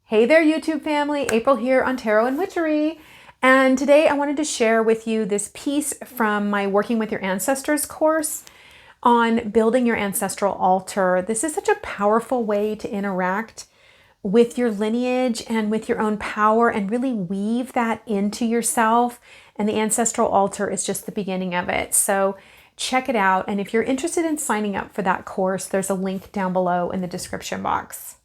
Hey there, YouTube family. April here on Tarot and Witchery. And today I wanted to share with you this piece from my Working with Your Ancestors course on building your ancestral altar. This is such a powerful way to interact with your lineage and with your own power and really weave that into yourself. And the ancestral altar is just the beginning of it. So check it out. And if you're interested in signing up for that course, there's a link down below in the description box.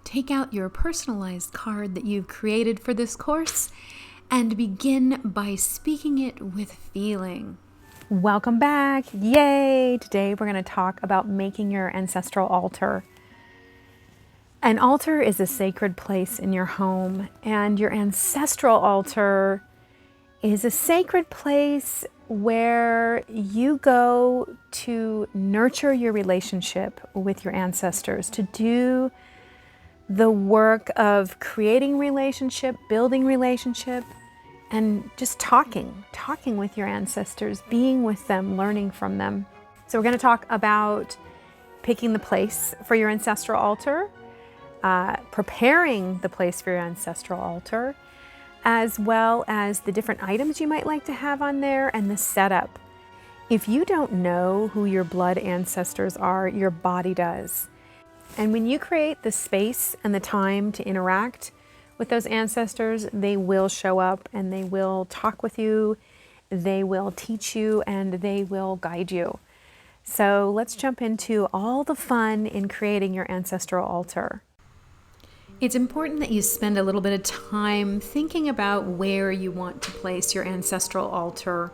Take out your personalized card that you've created for this course and begin by speaking it with feeling. Welcome back. Yay! Today we're going to talk about making your ancestral altar. An altar is a sacred place in your home, and your ancestral altar is a sacred place where you go to nurture your relationship with your ancestors, to do the work of creating relationship, building relationship, and just talking with your ancestors, being with them, learning from them. So we're going to talk about picking the place for your ancestral altar, preparing the place for your ancestral altar, as well as the different items you might like to have on there and the setup. If you don't know who your blood ancestors are, your body does. And when you create the space and the time to interact with those ancestors, they will show up and they will talk with you, they will teach you, and they will guide you. So let's jump into all the fun in creating your ancestral altar. It's important that you spend a little bit of time thinking about where you want to place your ancestral altar.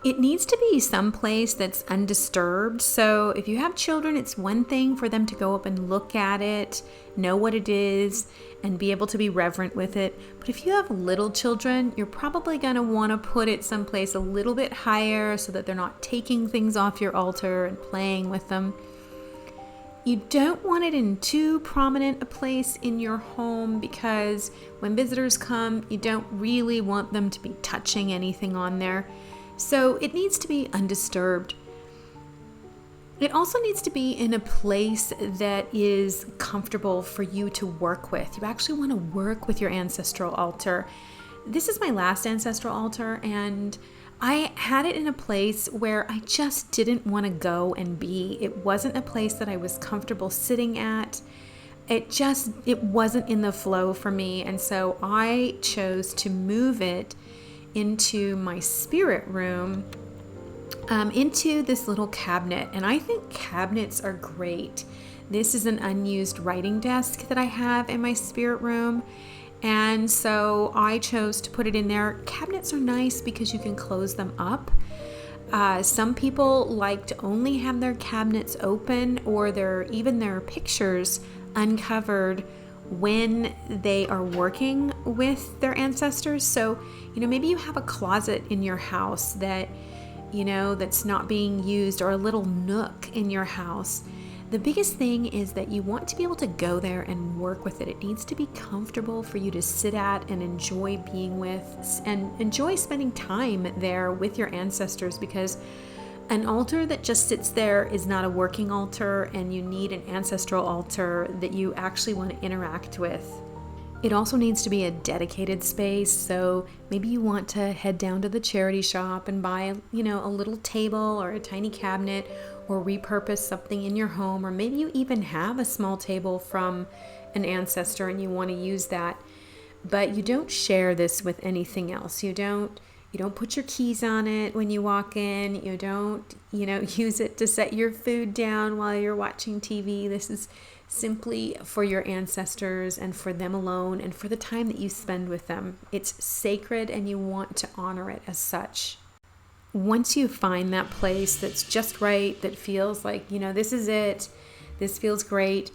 It needs to be someplace that's undisturbed. So if you have children, it's one thing for them to go up and look at it, know what it is, and be able to be reverent with it. But if you have little children, you're probably going to want to put it someplace a little bit higher so that they're not taking things off your altar and playing with them. You don't want it in too prominent a place in your home because when visitors come, you don't really want them to be touching anything on there. So it needs to be undisturbed. It also needs to be in a place that is comfortable for you to work with. You actually want to work with your ancestral altar. This is my last ancestral altar, and I had it in a place where I just didn't want to go and be. It wasn't a place that I was comfortable sitting at. It wasn't in the flow for me, and so I chose to move it into my spirit room, into this little cabinet. And I think cabinets are great. This is an unused writing desk that I have in my spirit room, and so I chose to put it in there. Cabinets are nice because you can close them up. Some people like to only have their cabinets open or even their pictures uncovered when they are working with their ancestors. So, maybe you have a closet in your house that, that's not being used, or a little nook in your house. The biggest thing is that you want to be able to go there and work with it. It needs to be comfortable for you to sit at and enjoy being with and enjoy spending time there with your ancestors, because an altar that just sits there is not a working altar, and you need an ancestral altar that you actually want to interact with. It also needs to be a dedicated space, so maybe you want to head down to the charity shop and buy, a little table or a tiny cabinet, or repurpose something in your home, or maybe you even have a small table from an ancestor and you want to use that. But you don't share this with anything else. You don't put your keys on it when you walk in. You don't, use it to set your food down while you're watching TV. This is simply for your ancestors and for them alone and for the time that you spend with them. It's sacred and you want to honor it as such. Once you find that place that's just right, that feels like, this is it, this feels great,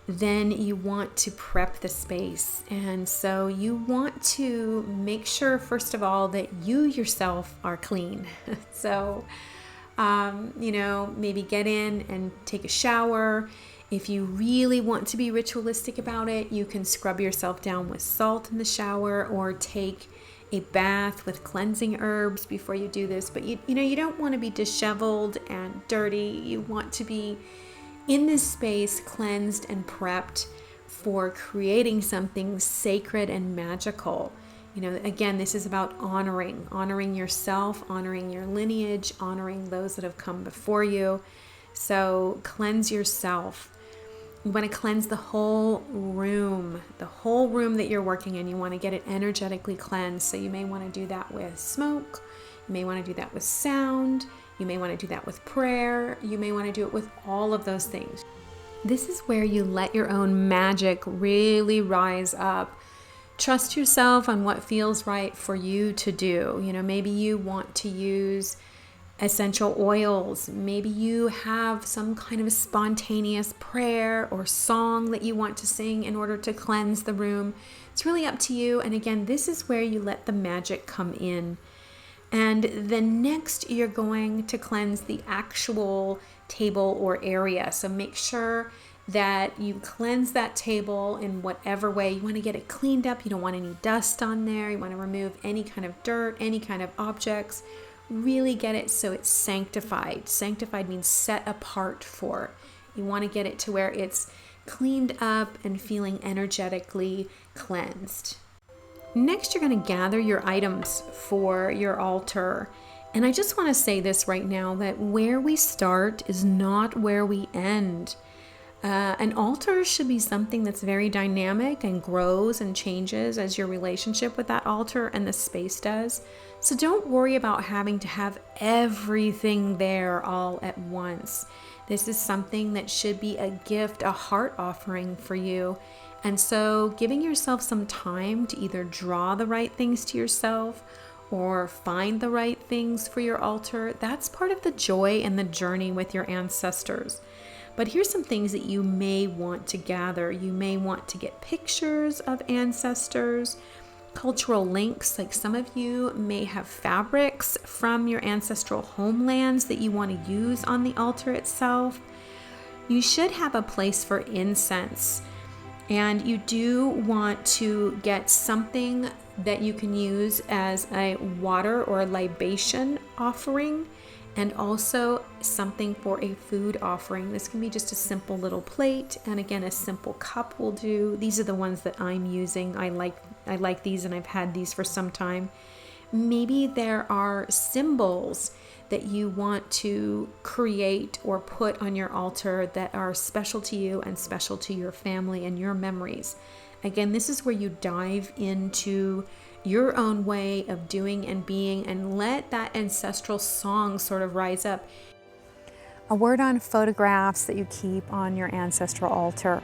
then you want to prep the space. And so you want to make sure, first of all, that you yourself are clean. So, maybe get in and take a shower. If you really want to be ritualistic about it, you can scrub yourself down with salt in the shower, or take a bath with cleansing herbs before you do this, but you know, you don't want to be disheveled and dirty. You want to be in this space cleansed and prepped for creating something sacred and magical. You know, again, this is about honoring yourself, honoring your lineage, honoring those that have come before you. So cleanse yourself. You want to cleanse the whole room that you're working in. You want to get it energetically cleansed. So you may want to do that with smoke. You may want to do that with sound. You may want to do that with prayer. You may want to do it with all of those things. This is where you let your own magic really rise up. Trust yourself on what feels right for you to do. You know, maybe you want to use essential oils. Maybe you have some kind of a spontaneous prayer or song that you want to sing in order to cleanse the room. It's really up to you. And again, this is where you let the magic come in. And then next, you're going to cleanse the actual table or area. So make sure that you cleanse that table in whatever way. You want to get it cleaned up. You don't want any dust on there. You want to remove any kind of dirt, any kind of objects. Really get it so it's sanctified. Sanctified means set apart for. You want to get it to where it's cleaned up and feeling energetically cleansed. Next, you're going to gather your items for your altar. And I just want to say this right now, that where we start is not where we end. An altar should be something that's very dynamic and grows and changes as your relationship with that altar and the space does. So don't worry about having to have everything there all at once. This is something that should be a gift, a heart offering for you. And so giving yourself some time to either draw the right things to yourself or find the right things for your altar, that's part of the joy and the journey with your ancestors. But here's some things that you may want to gather. You may want to get pictures of ancestors, cultural links, like some of you may have fabrics from your ancestral homelands that you want to use on the altar itself. You should have a place for incense, and you do want to get something that you can use as a water or a libation offering, and also something for a food offering. This can be just a simple little plate, and again, a simple cup will do. These are the ones that I'm using. I like these, and I've had these for some time. Maybe there are symbols that you want to create or put on your altar that are special to you and special to your family and your memories. Again, this is where you dive into your own way of doing and being, and let that ancestral song sort of rise up. A word on photographs that you keep on your ancestral altar.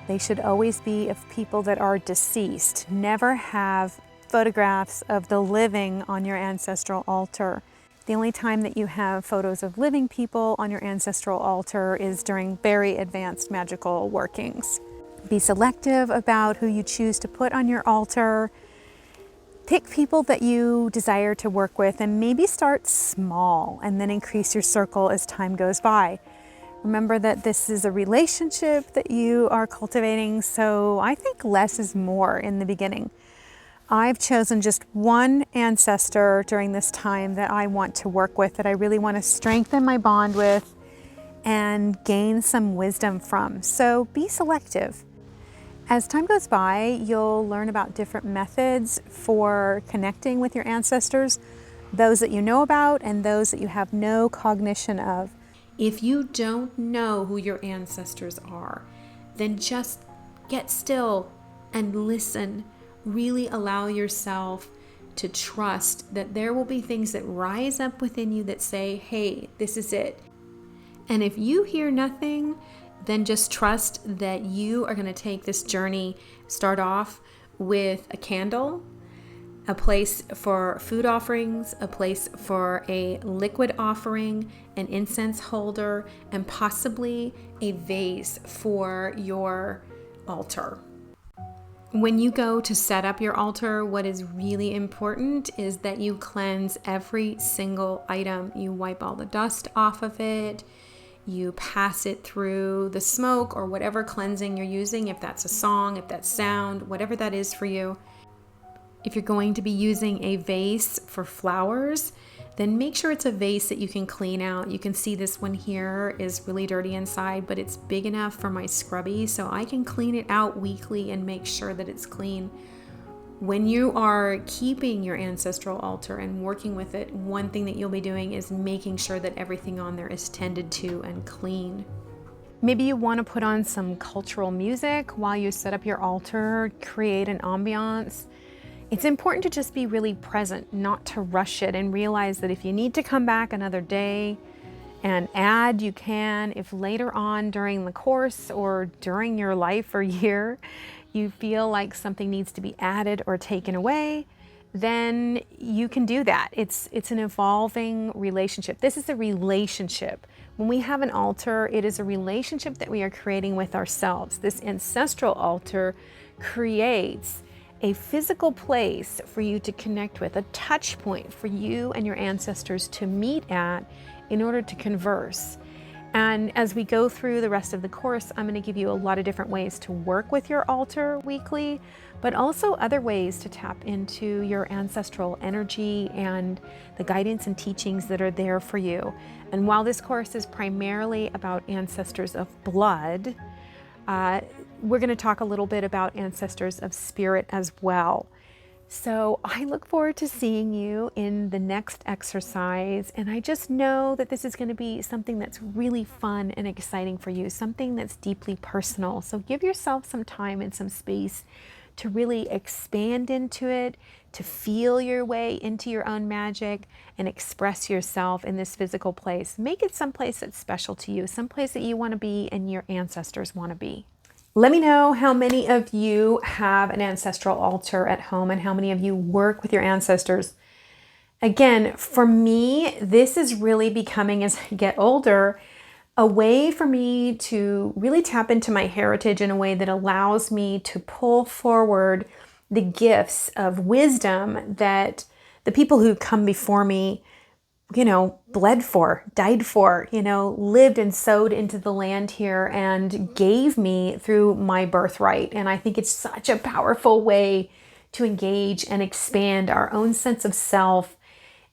They should always be of people that are deceased. Never have photographs of the living on your ancestral altar. The only time that you have photos of living people on your ancestral altar is during very advanced magical workings. Be selective about who you choose to put on your altar. Pick people that you desire to work with, and maybe start small and then increase your circle as time goes by. Remember that this is a relationship that you are cultivating, so I think less is more in the beginning. I've chosen just one ancestor during this time that I want to work with, that I really want to strengthen my bond with and gain some wisdom from. So be selective. As time goes by, you'll learn about different methods for connecting with your ancestors, those that you know about and those that you have no cognition of. If you don't know who your ancestors are, then just get still and listen. Really allow yourself to trust that there will be things that rise up within you that say, hey, this is it. And if you hear nothing, then just trust that you are going to take this journey. Start off with a candle, a place for food offerings, a place for a liquid offering, an incense holder, and possibly a vase for your altar. When you go to set up your altar, what is really important is that you cleanse every single item. You wipe all the dust off of it. You pass it through the smoke or whatever cleansing you're using, if that's a song, if that's sound, whatever that is for you. If you're going to be using a vase for flowers, then make sure it's a vase that you can clean out. You can see this one here is really dirty inside, but it's big enough for my scrubby, so I can clean it out weekly and make sure that it's clean. When you are keeping your ancestral altar and working with it, one thing that you'll be doing is making sure that everything on there is tended to and clean. Maybe you want to put on some cultural music while you set up your altar, create an ambiance. It's important to just be really present, not to rush it, and realize that if you need to come back another day and add, you can. If later on during the course or during your life or year, you feel like something needs to be added or taken away, then you can do that. It's an evolving relationship. This is a relationship. When we have an altar, it is a relationship that we are creating with ourselves. This ancestral altar creates a physical place for you to connect with, a touch point for you and your ancestors to meet at in order to converse. And as we go through the rest of the course, I'm going to give you a lot of different ways to work with your altar weekly, but also other ways to tap into your ancestral energy and the guidance and teachings that are there for you. And while this course is primarily about ancestors of blood, we're going to talk a little bit about ancestors of spirit as well. So I look forward to seeing you in the next exercise, and I just know that this is going to be something that's really fun and exciting for you, something that's deeply personal. So give yourself some time and some space to really expand into it, to feel your way into your own magic and express yourself in this physical place. Make it someplace that's special to you, someplace that you want to be and your ancestors want to be. Let me know how many of you have an ancestral altar at home and how many of you work with your ancestors. Again, for me, this is really becoming, as I get older, a way for me to really tap into my heritage in a way that allows me to pull forward the gifts of wisdom that the people who come before me, bled for, died for, lived and sowed into the land here and gave me through my birthright. And I think it's such a powerful way to engage and expand our own sense of self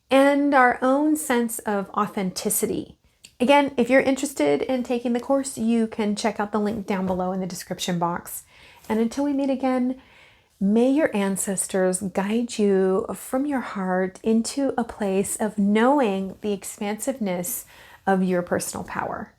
and our own sense of authenticity. Again, if you're interested in taking the course, you can check out the link down below in the description box. And until we meet again, may your ancestors guide you from your heart into a place of knowing the expansiveness of your personal power.